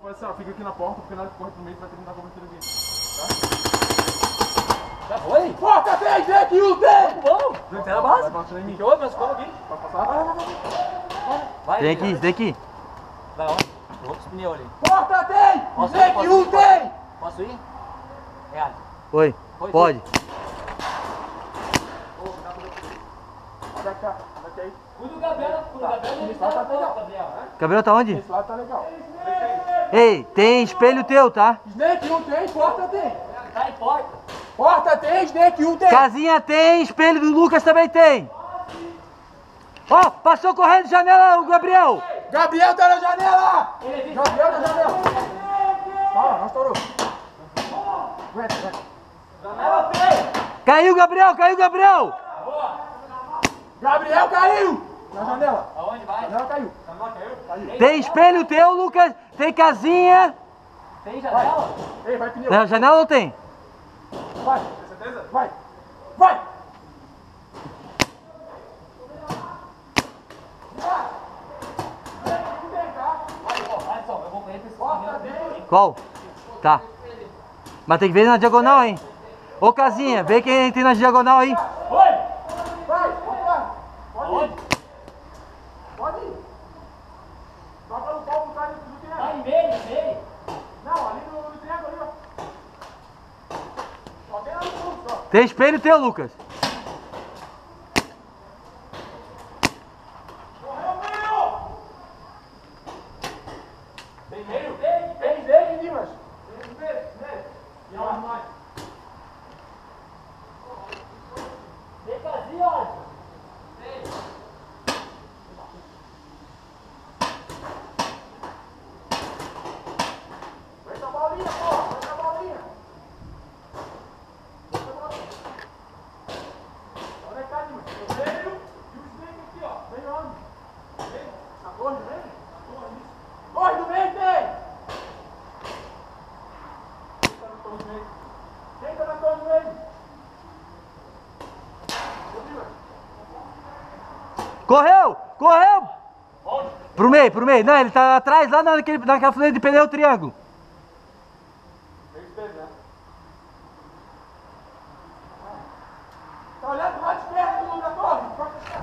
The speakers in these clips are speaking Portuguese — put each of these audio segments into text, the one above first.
Faz assim, ó, fica aqui na porta, porque na hora que corre pro meio, vai ter que dar cobertura aqui. Tá? Já foi? Porta 10, vem aqui, o 10! Bom! Não tem na base? Vai passando em mim. Que outro? Nós ficamos aqui. Pode passar? Vai, Tem aqui, tem aqui. Vai onde? Eu vou com os pneus ali. Porta 10! Posso Vem ir? aqui, Posso o ir? 10! Posso ir? É, Ali. Oi, Oi, pode. Onde é que tá? Onde é que é aí? Cuida do Gabriel, cuida do Gabriel. Esse lado tá legal. Gabriel. Gabriel tá onde? Esse lado tá legal. Ei, tem espelho teu, tá? Snake 1 tem, porta tem. Tá em porta. Porta tem, Snake 1 tem. Casinha tem, espelho do Lucas também tem. Ó, passou correndo janela o Gabriel. Gabriel tá na janela! Ele é Gabriel na janela! Calma, não estourou. Aguenta, aguenta. Janela tem. Caiu Gabriel, caiu Gabriel. Gabriel caiu! Na janela. Aonde vai? A janela caiu. Janela caiu? Caiu. Tem espelho teu, Lucas. Tem casinha. Tem janela? Ei, vai pneu. Na janela não tem? Vai. Tem certeza? Vai. Vai! Vai, só, eu vou correr pra esse Porta pneu. 10. Qual? Tá. Mas tem que ver na diagonal, hein? Ô casinha, vê quem tem na diagonal aí. Oi! Vai, opa! Pode ir. Aonde? Pode ir. Só pra não pau botar no Tá triângulo. em meio. Não, ali no triângulo ali, ó. Só tem lá no fundo, só. Tem espelho teu, Lucas. Correu, meio! Tem meio? Tem dele, Dimas. Tem dele. E aonde mais? Tem casinha, ó. Tem. Aguenta a bolinha, pô. Aguenta a bolinha. Aguenta a bolinha. Onde é que tá, Dimas? O meio e o Snake aqui, ó. Vem onde? Vem. Na torre do meio? Torre do meio tem! Quem tá na torre do meio? Quem tá na torre do meio? Ô, Dimas. Correu, correu. Onde? Pro meio. Não, ele tá atrás, lá naquela fileira de pneu triângulo. Meio espelho, né? Tá olhando pro lado esquerdo da torre? Pode deixar.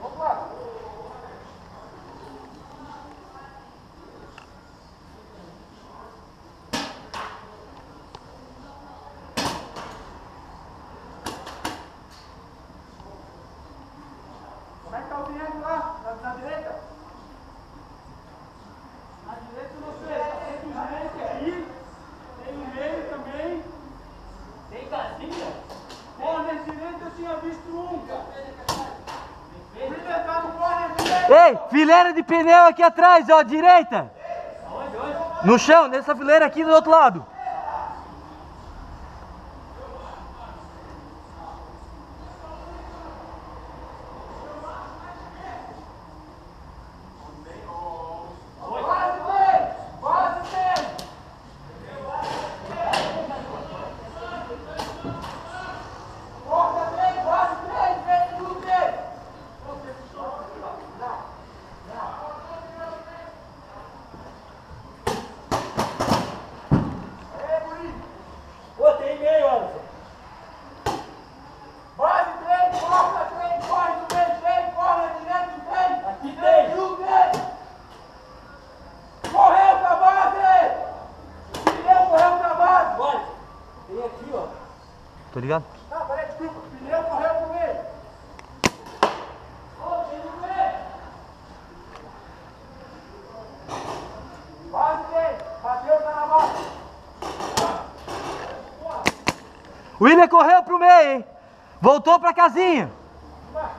Vamos lá. Como é que tá o triângulo lá? Na direita? Na direita eu não sei. Tem o direito aqui. Tem no meio também. Tem casinha? Corner direito eu tinha visto um. O líder tá no corner direito. Ei, fileira de pneu aqui atrás, ó, direita. Onde? No chão, nessa fileira aqui do outro lado. Quase tem! Quase tem! Porta 3, quase 3, vem tudo 3! Pô, tem meio, Anderson. Quase 3, porta 3, corre do meio 3, corre direito 3! Aqui tem. Tudo 3! Correu pra base! Pneu correu pra base! Olha, tem aqui, ó. Tô ligado? Ah, peraí, desculpa, pneu correu pro meio! Ô, tem no meio! Quase 3, bateu, tá na base! O William correu pro meio, hein? Voltou pra casinha. Vai.